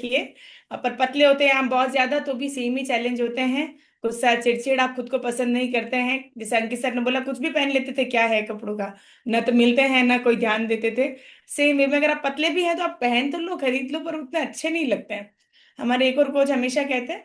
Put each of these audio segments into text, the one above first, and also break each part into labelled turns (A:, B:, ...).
A: रखिए। पर पतले होते हैं आप बहुत ज्यादा तो भी सेम ही चैलेंज होते हैं। गुस्सा, चिड़चिड़, आप खुद को पसंद नहीं करते हैं। जैसे अंकित सर ने बोला कुछ भी पहन लेते थे, क्या है कपड़ों का, ना तो मिलते हैं ना कोई ध्यान देते थे। सेम वे में अगर आप पतले भी हैं तो आप पहन तो लो, खरीद लो, पर उतने अच्छे नहीं लगते हैं। हमारे एक और कोच हमेशा कहते हैं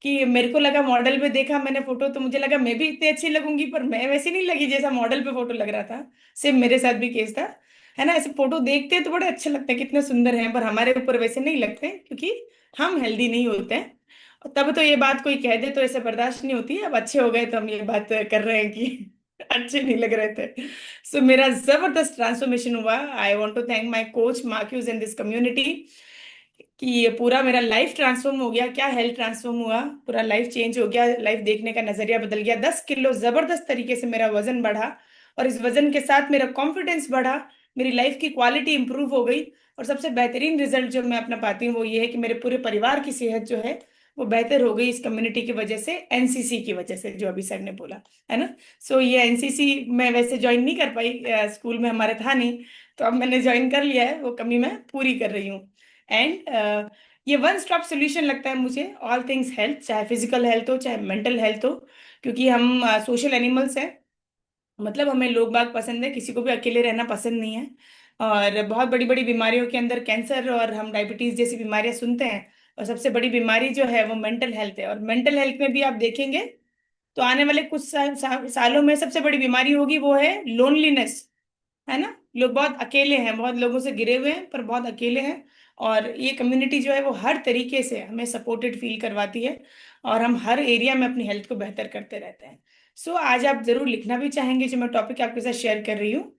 A: कि मेरे को लगा, मॉडल पे देखा मैंने फोटो तो मुझे लगा मैं भी इतनी अच्छी लगूंगी, पर मैं वैसी नहीं लगी जैसा मॉडल पे फोटो लग रहा था। सेम मेरे साथ भी केस था। है ना, ऐसे फोटो देखते हैं तो बड़े अच्छे लगते हैं, कितने सुंदर हैं, पर हमारे ऊपर वैसे नहीं लगते क्योंकि हम हेल्दी नहीं होते हैं। और तब तो ये बात कोई कह दे तो ऐसे बर्दाश्त नहीं होती है। अब अच्छे हो गए तो हम ये बात कर रहे हैं कि अच्छे नहीं लग रहे थे। सो मेरा जबरदस्त ट्रांसफॉर्मेशन हुआ। I want to thank my coach Marquez in this community कि ये पूरा मेरा लाइफ ट्रांसफॉर्म हो गया। क्या हेल्थ ट्रांसफॉर्म हुआ, पूरा लाइफ चेंज हो गया, लाइफ देखने का नजरिया बदल गया। 10 किलो जबरदस्त तरीके से मेरा वजन बढ़ा, और इस वजन के साथ मेरा कॉन्फिडेंस बढ़ा, मेरी लाइफ की क्वालिटी इंप्रूव हो गई। और सबसे बेहतरीन रिजल्ट जो मैं अपना पाती हूँ वो ये है कि मेरे पूरे परिवार की सेहत जो है वो बेहतर हो गई इस कम्युनिटी की वजह से, एनसीसी की वजह से, जो अभी सर ने बोला। है ना। सो ये एनसीसी मैं वैसे ज्वाइन नहीं कर पाई, स्कूल में हमारे था नहीं, तो अब मैंने ज्वाइन कर लिया है, वो कमी मैं पूरी कर रही हूँ। एंड ये वन स्टॉप सोल्यूशन लगता है मुझे, ऑल थिंग्स हेल्थ, चाहे फिजिकल हेल्थ हो चाहे मेंटल हेल्थ हो। क्योंकि हम सोशल एनिमल्स हैं, मतलब हमें लोग बाग पसंद है, किसी को भी अकेले रहना पसंद नहीं है। और बहुत बड़ी बड़ी बीमारियों के अंदर कैंसर और हम डायबिटीज जैसी बीमारियां सुनते हैं, और सबसे बड़ी बीमारी जो है वो मेंटल हेल्थ है। और मेंटल हेल्थ में भी आप देखेंगे तो आने वाले कुछ सालों में सबसे बड़ी बीमारी होगी वो है लोनलीनेस। है ना, लोग बहुत अकेले हैं, बहुत लोगों से घिरे हुए हैं पर बहुत अकेले हैं। और ये कम्युनिटी जो है वो हर तरीके से हमें सपोर्टेड फील करवाती है, और हम हर एरिया में अपनी हेल्थ को बेहतर करते रहते हैं। सो आज आप जरूर लिखना भी चाहेंगे जो मैं टॉपिक आपके साथ शेयर कर रही हूँ,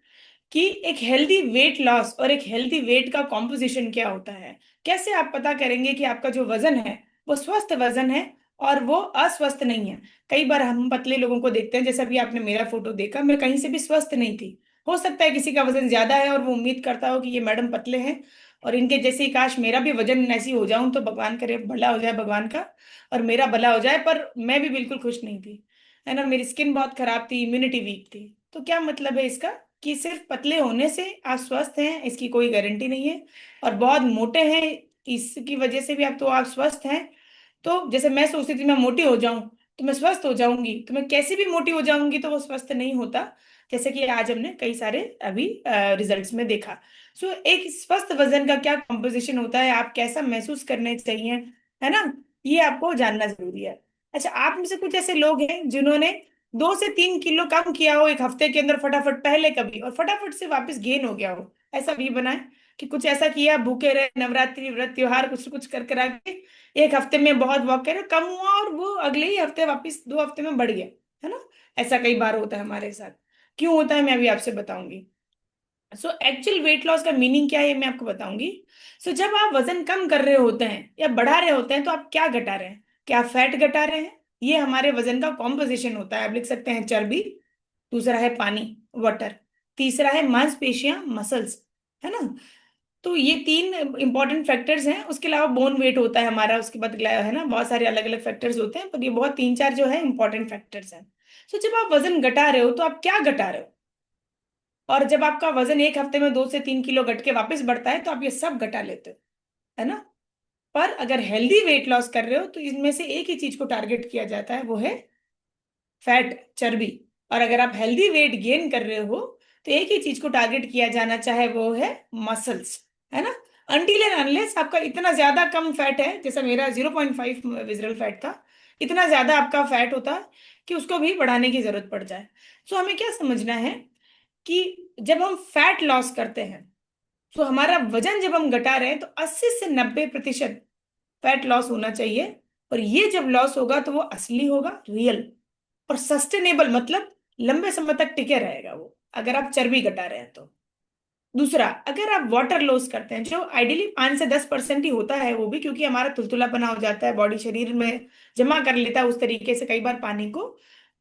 A: कि एक हेल्दी वेट लॉस और एक हेल्दी वेट का कॉम्पोजिशन क्या होता है। कैसे आप पता करेंगे कि आपका जो वजन है वो स्वस्थ वजन है और वो अस्वस्थ नहीं है। कई बार हम पतले लोगों को देखते हैं, जैसा भी आपने मेरा फोटो देखा, मैं कहीं से भी स्वस्थ नहीं थी। हो सकता है किसी का वजन ज्यादा है और वो उम्मीद करता हो कि ये मैडम पतले हैं, और इनके जैसे ही काश मेरा भी वजन ऐसी हो जाऊं तो भगवान करे भला हो जाए भगवान का, और मेरा भला हो जाए। पर मैं भी बिल्कुल खुश नहीं थी। है ना, मेरी स्किन बहुत खराब थी, इम्यूनिटी वीक थी। तो क्या मतलब है इसका, कि सिर्फ पतले होने से आप स्वस्थ हैं इसकी कोई गारंटी नहीं है, और बहुत मोटे हैं इसकी वजह से भी आप स्वस्थ हैं। तो जैसे मैं सोचती थी मैं मोटी हो जाऊं तो मैं स्वस्थ हो जाऊंगी, तो मैं कैसी भी मोटी हो जाऊंगी तो वो स्वस्थ नहीं होता। जैसे कि आज हमने कई सारे अभी रिजल्ट्स में देखा। सो एक स्वस्थ वजन का क्या कंपोजिशन होता है, आप कैसा महसूस करने चाहिए, है ना, ये आपको जानना जरूरी है। अच्छा, आप में से कुछ ऐसे लोग हैं जिन्होंने 2 से 3 किलो कम किया हो एक हफ्ते के अंदर, फटाफट पहले कभी, और फटाफट से वापस गेन हो गया हो, ऐसा भी बना है कि कुछ ऐसा किया, भूखे रहे, नवरात्रि व्रत त्योहार कुछ कुछ कर करा के एक हफ्ते में बहुत वॉक करे, कम हुआ और वो अगले ही हफ्ते वापस 2 हफ्ते में बढ़ गया। है ना, ऐसा कई बार होता है हमारे साथ। क्यों होता है मैं अभी आपसे बताऊंगी। सो एक्चुअल वेट लॉस का मीनिंग क्या है ये मैं आपको बताऊंगी। सो जब आप वजन कम कर रहे होते हैं या बढ़ा रहे होते हैं तो आप क्या घटा रहे हैं, क्या फैट घटा रहे हैं, ये हमारे वजन का कॉम्पोजिशन होता है। आप लिख सकते हैं चर्बी, दूसरा है पानी, वाटर, तीसरा है मांसपेशियां, मसल्स। है ना, तो ये 3 इंपॉर्टेंट फैक्टर्स हैं। उसके अलावा बोन वेट होता है हमारा, उसके बाद है ना बहुत सारे अलग अलग फैक्टर्स होते हैं, पर ये बहुत 3 4 जो है इंपॉर्टेंट फैक्टर्स हैं। सो जब आप वजन घटा रहे हो तो आप क्या घटा रहे हो, और जब आपका वजन एक हफ्ते में 2 से 3 किलो घट के वापस बढ़ता है तो आप ये सब घटा लेते हो। है ना, पर अगर हेल्दी वेट लॉस कर रहे हो तो इनमें से एक ही चीज को टारगेट किया जाता है, वो है फैट, चर्बी। और अगर आप हेल्दी वेट गेन कर रहे हो तो एक ही चीज को टारगेट किया जाना चाहे वो है मसल्स। है ना, अनटिल एंड अनलेस आपका इतना ज्यादा कम फैट है, जैसा मेरा 0.5 विजरल फैट था, इतना ज्यादा आपका फैट होता है कि उसको भी बढ़ाने की जरूरत पड़ जाए। सो हमें क्या समझना है कि जब हम फैट लॉस करते हैं तो हमारा वजन जब हम घटा रहे हैं तो 80 से 90% फैट लॉस होना चाहिए। और ये जब लॉस होगा तो वो असली होगा, रियल और सस्टेनेबल, मतलब लंबे समय तक टिके रहेगा वो, अगर आप चर्बी घटा रहे हैं तो। दूसरा, अगर आप वाटर लॉस करते हैं, जो आइडियली 5 से 10% ही होता है, वो भी क्योंकि हमारा तुलतुलापना हो जाता है, बॉडी शरीर में जमा कर लेता है उस तरीके से कई बार पानी को,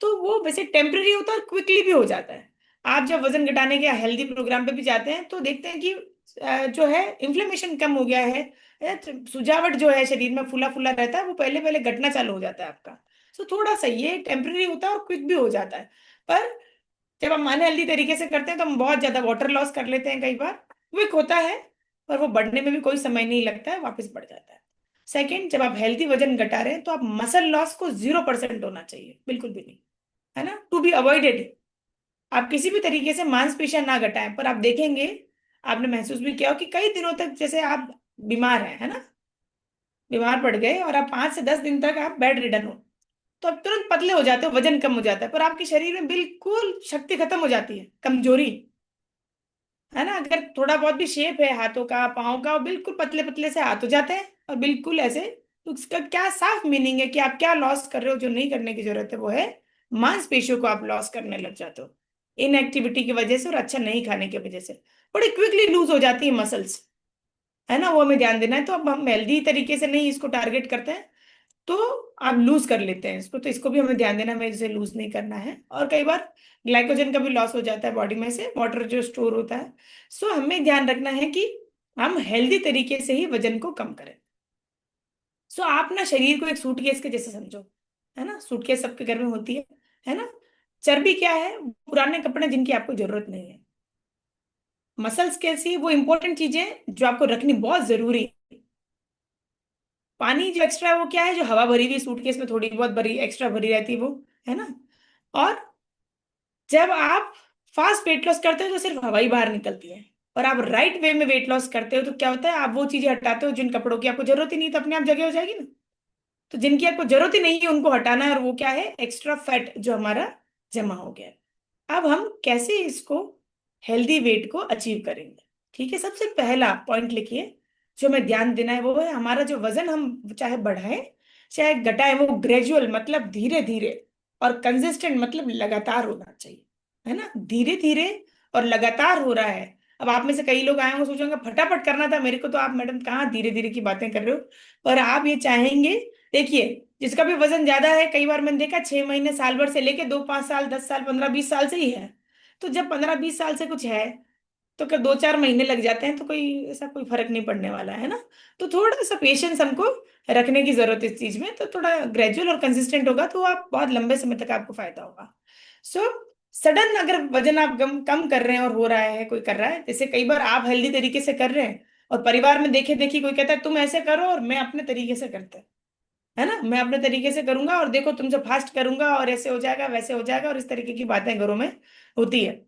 A: तो वो वैसे टेम्पररी होता है और क्विकली भी हो जाता है। आप जब वजन घटाने के हेल्दी प्रोग्राम पे भी जाते हैं तो देखते हैं कि जो है इन्फ्लेमेशन कम हो गया है, सुजावट जो है शरीर में फूला फूला रहता है वो पहले पहले घटना चालू हो जाता है आपका। सो थोड़ा सा ये टेम्पररी होता है और क्विक भी हो जाता है। पर जब हम अनहेल्दी तरीके से करते हैं तो हम बहुत ज्यादा वाटर लॉस कर लेते हैं, कई बार क्विक होता है पर वो बढ़ने में भी कोई समय नहीं लगता है, वापस बढ़ जाता है। सेकंड, जब आप हेल्दी वजन घटा रहे हैं तो आप मसल लॉस को 0% होना चाहिए, बिल्कुल भी नहीं, है ना, टू बी अवॉइडेड। आप किसी भी तरीके से मांसपेशियां ना घटाएं, पर आप देखेंगे, आपने महसूस भी किया हो कि कई दिनों तक जैसे आप बीमार हैं, है ना, बीमार पड़ गए और आप 5 से 10 दिन तक आप बेड रिडन हो, तो आप तुरंत पतले हो जाते हो, वजन कम हो जाता है, पर आपके शरीर में बिल्कुल शक्ति खत्म हो जाती है, कमजोरी, है ना। अगर थोड़ा बहुत भी शेप है हाथों का पाँव का, वो बिल्कुल पतले पतले से हाथ हो जाते हैं और बिल्कुल ऐसे। तो इसका क्या साफ मीनिंग है कि आप क्या लॉस कर रहे हो, जो नहीं करने की जरूरत है वो है मांसपेशियों को आप लॉस करने लग जाते हो, इनएक्टिविटी की वजह से और अच्छा नहीं खाने की वजह से बड़ी क्विकली लूज हो जाती है मसल्स, है ना, वो हमें ध्यान देना है। तो अब हम हेल्दी तरीके से नहीं इसको टारगेट करते हैं, तो आप लूज कर लेते हैं इसको, तो इसको भी हमें ध्यान देना, हमें इसे लूज नहीं करना है। और कई बार ग्लाइकोजन का भी लॉस हो जाता है बॉडी में से, वाटर जो स्टोर होता है। सो हमें ध्यान रखना है कि हम हेल्दी तरीके से ही वजन को कम करें। सो आप ना शरीर को एक सूटकेस के जैसे समझो, है ना, सूटकेस सबके घर में होती है ना। चर्बी क्या है, पुराने कपड़े जिनकी आपको जरूरत नहीं है। मसल्स कैसी, वो इंपॉर्टेंट चीजें जो आपको रखनी बहुत जरूरी है। पानी जो एक्स्ट्रा है वो क्या है, जो हवा भरी हुई सूटकेस में थोड़ी बहुत भरी एक्स्ट्रा भरी रहती है वो, है ना। और जब आप फास्ट वेट लॉस करते हो तो सिर्फ हवा ही बाहर निकलती है, और आप राइट वे में वेट लॉस करते हो तो क्या होता है, आप वो चीजें हटाते हो जिन कपड़ों की आपको जरूरत ही नहीं, तो अपने आप जगह हो जाएगी ना। तो जिनकी आपको जरूरत ही नहीं है उनको हटाना है, और वो क्या है, एक्स्ट्रा फैट जो हमारा जमा हो गया है। अब हम कैसे इसको हेल्दी वेट को अचीव करेंगे। ठीक है, सबसे पहला पॉइंट लिखिए, जो हमें ध्यान देना है वो है हमारा जो वजन हम चाहे बढ़ाएं चाहे घटाएं, वो ग्रेजुअल मतलब धीरे धीरे, और कंसिस्टेंट मतलब लगातार होना चाहिए, है ना। धीरे धीरे और लगातार हो रहा है। अब आप में से कई लोग आए होंगे सोचेंगे फटाफट करना था मेरे को, तो आप मैडम कहाँ धीरे धीरे की बातें कर रहे हो। पर आप ये चाहेंगे, देखिए, जिसका भी वजन ज्यादा है, कई बार मैंने देखा 6 महीने साल भर से लेके 2 5 साल 10 साल 15 20 साल से ही है। तो जब 15 20 साल से कुछ है, तो क्या 2 4 महीने लग जाते हैं, तो कोई ऐसा कोई फर्क नहीं पड़ने वाला है ना। तो थोड़ा सा पेशेंस हमको रखने की जरूरत है इस चीज में, तो थोड़ा ग्रेजुअल और कंसिस्टेंट होगा तो आप बहुत लंबे समय तक आपको फायदा होगा। सो सडन अगर वजन आप कम कम कर रहे हैं और हो रहा है, कोई कर रहा है, जैसे कई बार आप हेल्दी तरीके से कर रहे हैं और परिवार में देखे देखी कोई कहता है तुम ऐसे करो और मैं अपने तरीके से करता है ना, मैं अपने तरीके से करूंगा और देखो तुमसे फास्ट करूंगा और ऐसे हो जाएगा वैसे हो जाएगा, और इस तरीके की बातें घरों में होती है।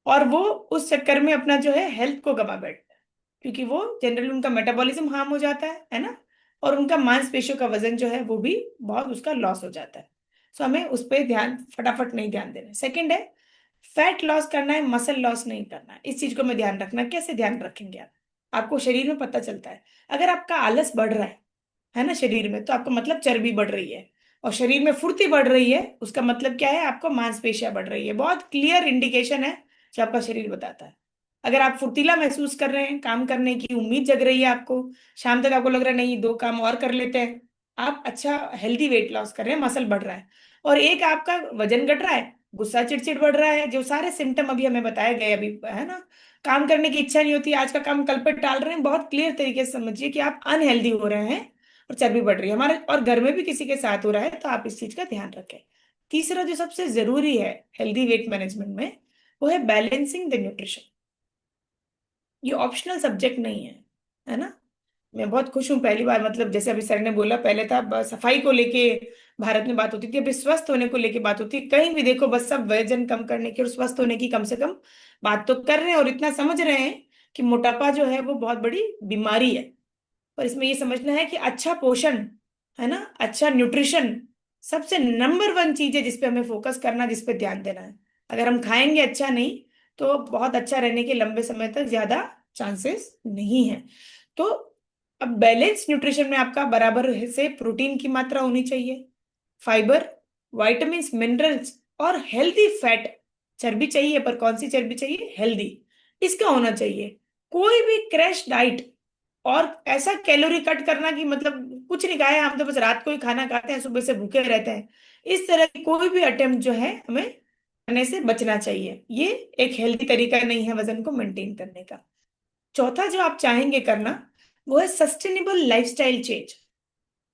A: और वो उस चक्कर में अपना जो है हेल्थ को गवा बैठता है, क्योंकि वो जनरली उनका मेटाबॉलिज्म हार्म हो जाता है ना। और उनका मांसपेशियों का वजन जो है वो भी बहुत उसका लॉस हो जाता है। सो हमें उस पर ध्यान फटाफट नहीं ध्यान देना। सेकंड है, फैट लॉस करना है, मसल लॉस नहीं करना है। इस चीज को मैं ध्यान रखना, कैसे ध्यान रखेंगे आप, आपको शरीर में पता चलता है। अगर आपका आलस बढ़ रहा है ना शरीर में, तो आपका मतलब चर्बी बढ़ रही है। और शरीर में फुर्ती बढ़ रही है, उसका मतलब क्या है, आपको मांसपेशियां बढ़ रही है। बहुत क्लियर इंडिकेशन है जो आपका शरीर बताता है। अगर आप फुर्तीला महसूस कर रहे हैं, काम करने की उम्मीद जग रही है आपको, शाम तक आपको लग रहा है नहीं 2 काम और कर लेते हैं, आप अच्छा हेल्दी वेट लॉस कर रहे हैं, मसल बढ़ रहा है। और एक आपका वजन घट रहा है, गुस्सा चिड़चिड़ बढ़ रहा है, जो सारे सिम्टम अभी हमें बताए गए अभी, है ना। काम करने की इच्छा नहीं होती, आज का काम कल पे टाल रहे हैं, बहुत क्लियर तरीके से समझिए कि आप अनहेल्दी हो रहे हैं और चर्बी बढ़ रही है हमारे, और घर में भी किसी के साथ हो रहा है, तो आप इस चीज का ध्यान रखें। तीसरा जो सबसे जरूरी है हेल्दी वेट मैनेजमेंट में, वो है बैलेंसिंग द न्यूट्रिशन। ये ऑप्शनल सब्जेक्ट नहीं है ना। मैं बहुत खुश हूँ, पहली बार, मतलब जैसे अभी सर ने बोला, पहले था सफाई को लेके भारत में बात होती थी, अभी स्वस्थ होने को लेके बात होती है। कहीं भी देखो बस सब वजन कम करने की और स्वस्थ होने की कम से कम बात तो कर रहे हैं, और इतना समझ रहे हैं कि मोटापा जो है वो बहुत बड़ी बीमारी है। पर इसमें ये समझना है कि अच्छा पोषण, है ना, अच्छा न्यूट्रिशन सबसे नंबर वन चीज है जिसपे हमें फोकस करना, जिसपे ध्यान देना है। अगर हम खाएंगे अच्छा नहीं, तो बहुत अच्छा रहने के लंबे समय तक ज्यादा चांसेस नहीं है। तो अब बैलेंस न्यूट्रिशन में आपका बराबर से प्रोटीन की मात्रा होनी चाहिए, फाइबर, विटामिन्स, मिनरल्स और हेल्दी फैट। चर्बी चाहिए, पर कौन सी चर्बी चाहिए, हेल्दी, इसका होना चाहिए। कोई भी क्रैश डाइट और ऐसा कैलोरी कट करना कि मतलब कुछ नहीं खाया, हम तो बस रात को ही खाना खाते हैं, सुबह से भूखे रहते हैं, इस तरह की कोई भी अटेम्प्ट जो है हमें करने से बचना चाहिए। ये एक हेल्दी तरीका नहीं है वजन को मेंटेन करने का। चौथा जो आप चाहेंगे करना, वो है सस्टेनेबल लाइफस्टाइल चेंज।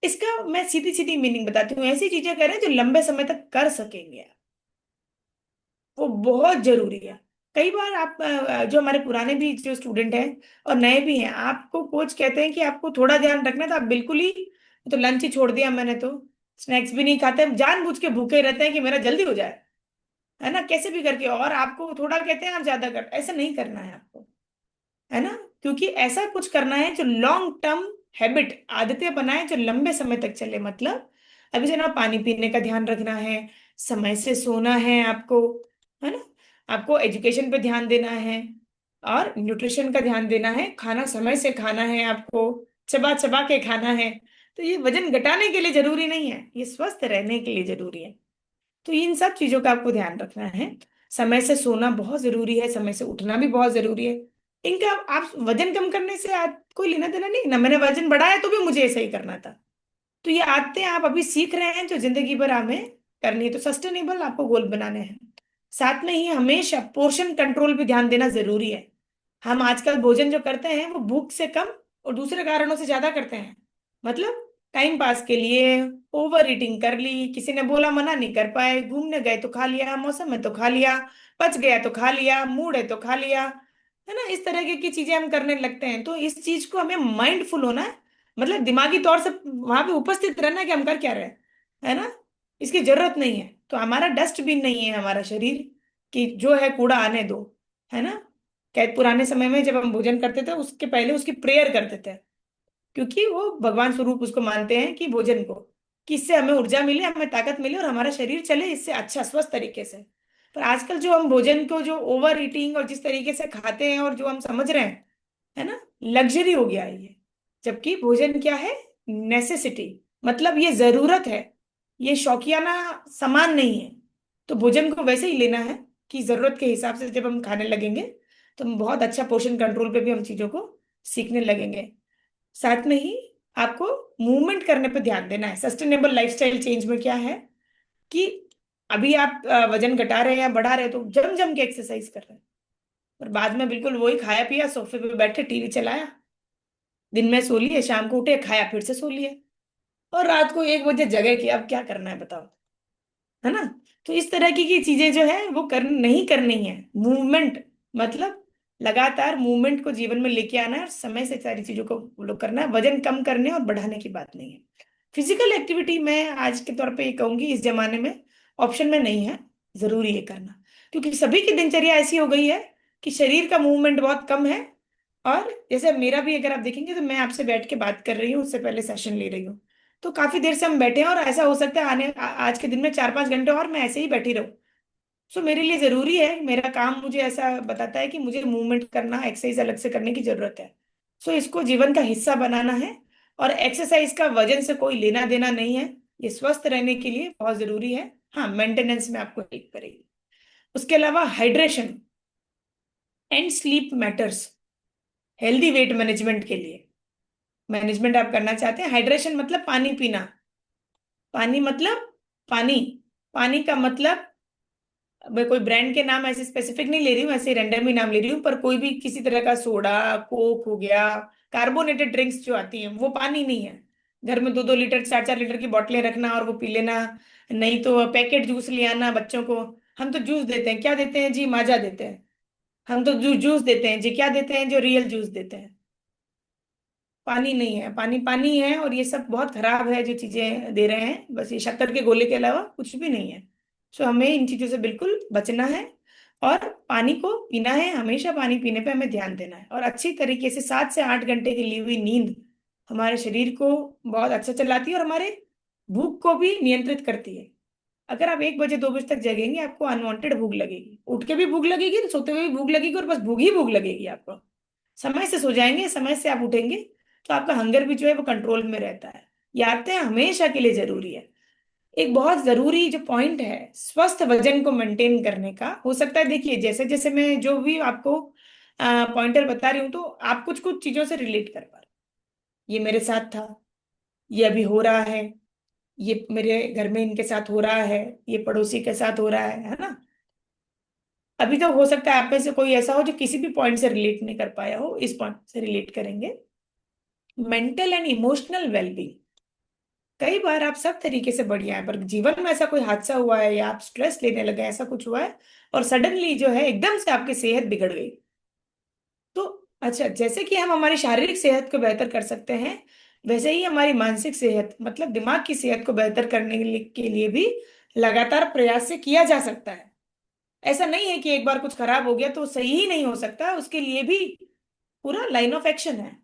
A: इसका मैं सीधी सीधी मीनिंग बताती हूँ, ऐसी चीजें करें जो लंबे समय तक कर सकेंगे आप। वो बहुत जरूरी है। कई बार आप जो हमारे पुराने भी जो स्टूडेंट हैं और नए भी हैं, आपको कोच कहते हैं कि आपको थोड़ा ध्यान रखना है, तो आप बिल्कुल ही, तो लंच ही छोड़ दिया मैंने तो, स्नैक्स भी नहीं खाते, जानबूझ के भूखे रहते हैं कि मेरा जल्दी हो जाए, है ना, कैसे भी करके, और आपको थोड़ा कहते हैं आप ज्यादा कर, ऐसा नहीं करना है आपको, है ना। क्योंकि ऐसा कुछ करना है जो लॉन्ग टर्म हैबिट, आदतें बनाए जो लंबे समय तक चले। मतलब अभी से ना, पानी पीने का ध्यान रखना है, समय से सोना है आपको, है ना, आपको एजुकेशन पे ध्यान देना है, और न्यूट्रिशन का ध्यान देना है, खाना समय से खाना है आपको, चबा चबा के खाना है। तो ये वजन घटाने के लिए जरूरी नहीं है, ये स्वस्थ रहने के लिए जरूरी है। तो इन सब चीजों का आपको ध्यान रखना है। समय से सोना बहुत जरूरी है, समय से उठना भी बहुत जरूरी है। इनका आप वजन कम करने से कोई लेना देना नहीं ना, मैंने वजन बढ़ाया तो भी मुझे ऐसा ही करना था। तो ये आदतें आप अभी सीख रहे हैं जो जिंदगी भर हमें करनी है, तो सस्टेनेबल आपको गोल बनाने हैं। साथ में ही हमेशा पोर्शन कंट्रोल पे ध्यान देना जरूरी है। हम आजकल भोजन जो करते हैं वो भूख से कम और दूसरे कारणों से ज्यादा करते हैं। मतलब टाइम पास के लिए ओवर ईटिंग कर ली, किसी ने बोला मना नहीं कर पाए, घूमने गए तो खा लिया, मौसम है तो खा लिया, पच गया तो खा लिया, मूड है तो खा लिया, है ना, इस तरह की चीजें हम करने लगते हैं। तो इस चीज को हमें माइंडफुल होना है, मतलब दिमागी तौर से वहां पे उपस्थित रहना है कि हम कर क्या रहे हैं, है ना। इसकी जरूरत नहीं है, तो हमारा डस्टबिन नहीं है हमारा शरीर, कि जो है कूड़ा आने दो, है ना। क्या पुराने समय में जब हम भोजन करते थे उसके पहले उसकी प्रेयर करते थे, क्योंकि वो भगवान स्वरूप उसको मानते हैं कि भोजन को, कि इससे हमें ऊर्जा मिले, हमें ताकत मिले और हमारा शरीर चले इससे अच्छा स्वस्थ तरीके से। पर आजकल जो हम भोजन को जो ओवर ईटिंग और जिस तरीके से खाते हैं और जो हम समझ रहे हैं, है ना, लग्जरी हो गया है ये। जबकि भोजन क्या है, नेसेसिटी, मतलब ये जरूरत है, ये शौकियाना सामान नहीं है। तो भोजन को वैसे ही लेना है कि जरूरत के हिसाब से जब हम खाने लगेंगे तो हम बहुत अच्छा पोषण कंट्रोल पे भी हम चीजों को सीखने लगेंगे। साथ में ही आपको मूवमेंट करने पे ध्यान देना है। सस्टेनेबल लाइफस्टाइल चेंज में क्या है कि अभी आप वजन घटा रहे हैं या बढ़ा रहे हैं तो जम जम के एक्सरसाइज कर रहे हैं, और बाद में बिल्कुल वही खाया पिया, सोफे पे बैठे टीवी चलाया, दिन में सो लिए, शाम को उठे खाया फिर से सो लिए, और रात को 1 बजे जगह कि अब क्या करना है बताओ, है ना। तो इस तरह की चीजें जो है वो नहीं करनी है। मूवमेंट मतलब लगातार मूवमेंट को जीवन में लेके आना है और समय से सारी चीजों को फॉलो करना है, वजन कम करने और बढ़ाने की बात नहीं है। फिजिकल एक्टिविटी मैं आज के तौर पे ये कहूंगी इस जमाने में ऑप्शन में नहीं है, जरूरी है करना। क्योंकि सभी की दिनचर्या ऐसी हो गई है कि शरीर का मूवमेंट बहुत कम है। और जैसे मेरा भी अगर आप देखेंगे तो मैं आपसे बैठ के बात कर रही हूँ, उससे पहले सेशन ले रही हूँ, तो काफी देर से हम बैठे हैं, और ऐसा हो सकता है आज के दिन में 4-5 घंटे और मैं ऐसे ही बैठी रहूं। सो मेरे लिए जरूरी है, मेरा काम मुझे ऐसा बताता है कि मुझे मूवमेंट करना, एक्सरसाइज अलग से करने की जरूरत है। सो इसको जीवन का हिस्सा बनाना है। और एक्सरसाइज का वजन से कोई लेना देना नहीं है, ये स्वस्थ रहने के लिए बहुत जरूरी है। हाँ, मेंटेनेंस में आपको हेल्प करेगी। उसके अलावा hydration and sleep matters, healthy weight management के लिए। मैनेजमेंट आप करना चाहते हैं, हाइड्रेशन मतलब पानी पीना, पानी मतलब पानी, पानी का मतलब, मैं कोई ब्रांड के नाम ऐसे स्पेसिफिक नहीं ले रही हूँ, ऐसे रैंडम ही नाम ले रही हूँ, पर कोई भी किसी तरह का सोडा, कोक हो गया, कार्बोनेटेड ड्रिंक्स जो आती हैं वो पानी नहीं है। घर में 2-2 लीटर 4-4 लीटर की बोतलें रखना और वो पी लेना, नहीं तो पैकेट जूस ले आना बच्चों को। हम तो जूस देते हैं, क्या देते हैं जी, माजा देते हैं। हम तो जूस देते हैं जी, क्या देते हैं, जो रियल जूस देते हैं। पानी नहीं है, पानी पानी है, और ये सब बहुत खराब है जो चीजें दे रहे हैं, बस ये शक्कर के गोले के अलावा कुछ भी नहीं है। सो हमें इन चीजों से बिल्कुल बचना है, और पानी को पीना है, हमेशा पानी पीने पे हमें ध्यान देना है। और अच्छी तरीके से 7 से 8 घंटे की ली हुई नींद हमारे शरीर को बहुत अच्छा चलाती है, और हमारे भूख को भी नियंत्रित करती है। अगर आप 1 बजे 2 बजे तक जगेंगे आपको अनवांटेड भूख लगेगी, उठ के भी भूख लगेगी, तो सोते हुए भी भूख लगेगी, और बस भूख ही भूख लगेगी आपको। समय से सो जाएंगे, समय से आप उठेंगे, तो आपका हंगर भी जो है वो कंट्रोल में रहता है। ये आदतें हमेशा के लिए जरूरी है। एक बहुत जरूरी जो पॉइंट है स्वस्थ वजन को मेंटेन करने का, हो सकता है देखिए जैसे जैसे मैं जो भी आपको पॉइंटर बता रही हूँ तो आप कुछ कुछ चीजों से रिलेट कर पा रहे हैं। ये मेरे साथ था, ये अभी हो रहा है, ये मेरे घर में इनके साथ हो रहा है, ये पड़ोसी के साथ हो रहा है ना। अभी तो हो सकता है आप में से कोई ऐसा हो जो किसी भी पॉइंट से रिलेट नहीं कर पाया हो, इस पॉइंट से रिलेट करेंगे। मेंटल एंड इमोशनल वेलबींग, कई बार आप सब तरीके से बढ़िया है, पर जीवन में ऐसा कोई हादसा हुआ है या आप स्ट्रेस लेने लगे, ऐसा कुछ हुआ है और सडनली जो है एकदम से आपकी सेहत बिगड़ गई। तो अच्छा, जैसे कि हम हमारी शारीरिक सेहत को बेहतर कर सकते हैं, वैसे ही हमारी मानसिक सेहत मतलब दिमाग की सेहत को बेहतर करने के लिए भी लगातार प्रयास से किया जा सकता है। ऐसा नहीं है कि एक बार कुछ खराब हो गया तो सही ही नहीं हो सकता, उसके लिए भी पूरा लाइन ऑफ एक्शन है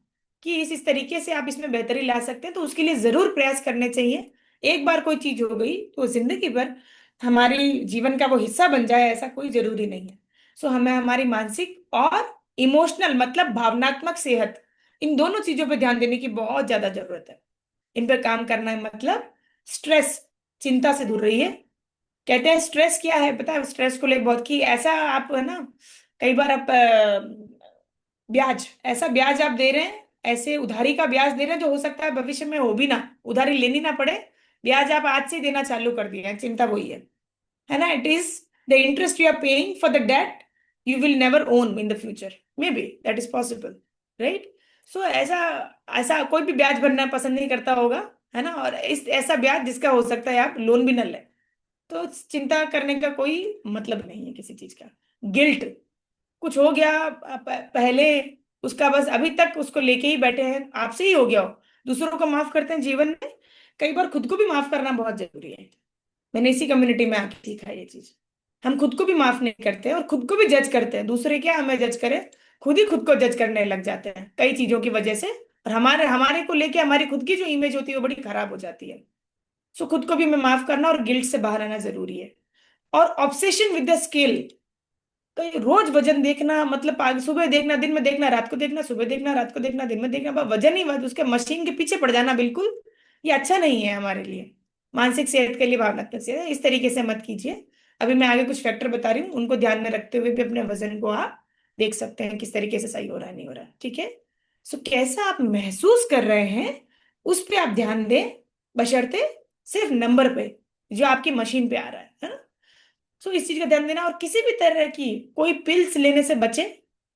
A: कि इस तरीके से आप इसमें बेहतरी ला सकते हैं, तो उसके लिए जरूर प्रयास करने चाहिए। एक बार कोई चीज हो गई तो जिंदगी भर हमारी जीवन का वो हिस्सा बन जाए ऐसा कोई जरूरी नहीं है। सो हमें हमारी मानसिक और इमोशनल मतलब भावनात्मक सेहत, इन दोनों चीजों पर ध्यान देने की बहुत ज्यादा जरूरत है। इन पर काम करना है मतलब स्ट्रेस, चिंता से दूर रहिए। कहते हैं स्ट्रेस क्या है पता है, स्ट्रेस को लेकर बहुत कि ऐसा आप है ना, कई बार आप ब्याज, ऐसा ब्याज आप दे रहे हैं, ऐसे उधारी का ब्याज दे रहे हैं जो हो सकता है भविष्य में हो भी ना, उधारी लेनी ना पड़े। ब्याज आप आज से ही देना चालू कर दिए हैं, चिंता वही है ना। It is the interest you are paying for the debt you will never own in the future, maybe that is possible, right. So ऐसा ऐसा कोई भी ब्याज भरना पसंद नहीं करता होगा, है ना। और इस ऐसा ब्याज जिसका हो सकता है आप लोन भी न लें, तो चिंता करने का कोई मतलब नहीं है किसी चीज का। गिल्ट, कुछ हो गया पहले, उसका बस अभी तक उसको लेके ही बैठे हैं, आपसे ही हो गया हो। दूसरों को माफ करते हैं जीवन में, कई बार खुद को भी माफ करना बहुत जरूरी है। मैंने इसी कम्युनिटी में आके सीखा ये चीज। हम खुद को भी माफ नहीं करते और खुद को भी जज करते हैं, दूसरे क्या हमें जज करें, खुद ही खुद को जज करने लग जाते हैं कई चीजों की वजह से। और हमारे हमारे को लेके हमारी खुद की जो इमेज होती है वो बड़ी खराब हो जाती है। सो खुद को भी मैं माफ करना और गिल्ट से बाहर आना जरूरी है। और ऑब्सेशन विद द स्केल, तो ये रोज वजन देखना मतलब सुबह देखना, दिन में देखना, रात को देखना, सुबह देखना, रात को देखना, दिन में देखना, बस वजन ही वजन, उसके मशीन के पीछे पड़ जाना, बिल्कुल ये अच्छा नहीं है हमारे लिए, मानसिक सेहत के लिए, भावनात्मक सेहत, इस तरीके से मत कीजिए। अभी मैं आगे कुछ फैक्टर बता रही हूँ, उनको ध्यान में रखते हुए भी अपने वजन को आप देख सकते हैं किस तरीके से सही हो रहा है नहीं हो रहा है, ठीक है। सो कैसा आप महसूस कर रहे हैं उस पे आप ध्यान दें, बशर्ते सिर्फ नंबर पे जो आपकी मशीन पे आ रहा है ना। सो इस चीज का ध्यान देना, और किसी भी तरह की कोई पिल्स लेने से बचे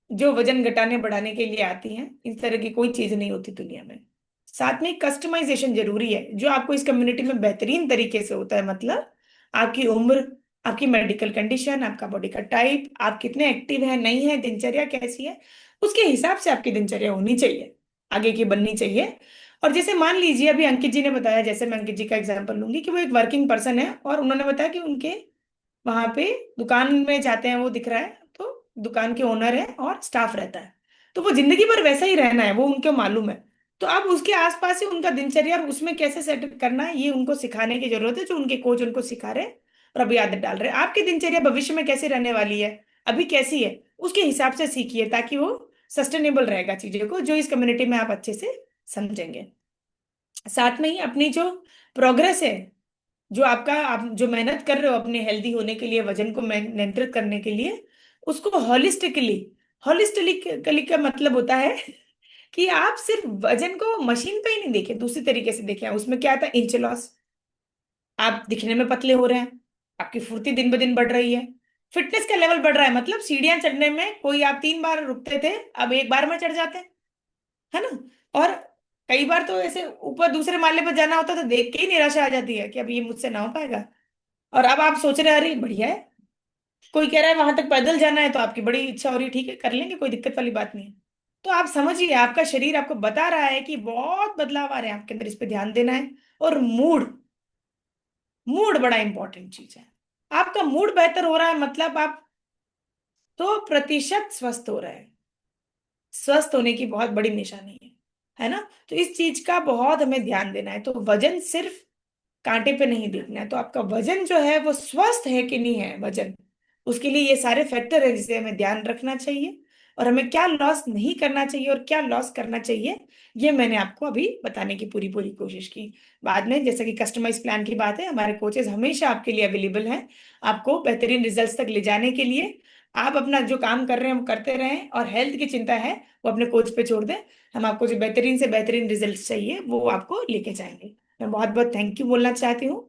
A: जो वजन घटाने बढ़ाने के लिए आती हैं, इस तरह की कोई चीज नहीं होती दुनिया में। साथ में कस्टमाइजेशन जरूरी है जो आपको इस कम्युनिटी में बेहतरीन तरीके से होता है, मतलब आपकी उम्र, आपकी मेडिकल कंडीशन, आपका बॉडी का टाइप, आप कितने एक्टिव है नहीं है, दिनचर्या कैसी है, उसके हिसाब से आपकी दिनचर्या होनी चाहिए, आगे की बननी चाहिए। और जैसे मान लीजिए अभी अंकित जी ने बताया, जैसे मैं अंकित जी का एग्जांपल लूंगी कि वो एक वर्किंग पर्सन है और उन्होंने बताया कि उनके वहां पे दुकान में जाते हैं, वो दिख रहा है, तो दुकान के ओनर है और स्टाफ रहता है, तो वो जिंदगी भर वैसा ही रहना है वो उनको मालूम है। तो अब उसके आसपास ही उनका दिनचर्या और उसमें कैसे सेट करना है ये उनको सिखाने की जरूरत है, जो उनके कोच उनको सिखा रहे हैं और अभी आदत डाल रहे हैं। आपकी दिनचर्या भविष्य में कैसे रहने वाली है, अभी कैसी है, उसके हिसाब से सीखिए ताकि वो सस्टेनेबल रहेगा चीजों को, जो इस कम्युनिटी में आप अच्छे से समझेंगे। साथ में ही अपनी जो प्रोग्रेस है, जो आपका आप जो मेहनत कर रहे हो अपने हेल्दी होने के लिए, वजन को नियंत्रित करने के लिए, उसको हॉलिस्टिकली, हॉलिस्टिकली का मतलब होता है कि आप सिर्फ वजन को मशीन पे ही नहीं देखें, दूसरी तरीके से देखें। उसमें क्या आता है, इंच लॉस, आप दिखने में पतले हो रहे हैं, आपकी फुर्ती दिन ब दिन बढ़ रही है, फिटनेस का लेवल बढ़ रहा है, मतलब सीढ़ियां चढ़ने में कोई आप 3 बार रुकते थे अब एक बार में चढ़ जाते हैं, है ना। और कई बार तो ऐसे ऊपर दूसरे माले पर जाना होता है तो देख के ही निराशा आ जाती है कि अब ये मुझसे ना हो पाएगा, और अब आप सोच रहे हैं अरे बढ़िया है, कोई कह रहा है वहां तक पैदल जाना है तो आपकी बड़ी इच्छा हो रही है, ठीक है कर लेंगे, कोई दिक्कत वाली बात नहीं है। तो आप समझिए आपका शरीर आपको बता रहा है कि बहुत बदलाव आ रहे हैं आपके अंदर, इस पे ध्यान देना है। और मूड, मूड बड़ा इंपॉर्टेंट चीज है। आपका मूड बेहतर हो रहा है मतलब आप 100% स्वस्थ हो रहे हैं, स्वस्थ होने की बहुत बड़ी निशानी है ना। तो इस चीज का बहुत हमें ध्यान देना है। तो वजन सिर्फ कांटे पे नहीं देखना है, तो आपका वजन जो है वो स्वस्थ है कि नहीं है वजन, उसके लिए ये सारे फैक्टर है जिसे हमें ध्यान रखना चाहिए। और हमें क्या लॉस नहीं करना चाहिए और क्या लॉस करना चाहिए, ये मैंने आपको अभी बताने की पूरी पूरी कोशिश की। बाद में जैसे कि कस्टमाइज प्लान की बात है, हमारे कोचेज हमेशा आपके लिए अवेलेबल हैं, आपको बेहतरीन रिजल्ट्स तक ले जाने के लिए। आप अपना जो काम कर रहे हैं वो करते रहें, और हेल्थ की चिंता है वो अपने कोच पे छोड़ दें। हम आपको जो बेहतरीन से बेहतरीन रिजल्ट चाहिए वो आपको लेके जाएंगे। मैं बहुत बहुत थैंक यू बोलना चाहती हूँ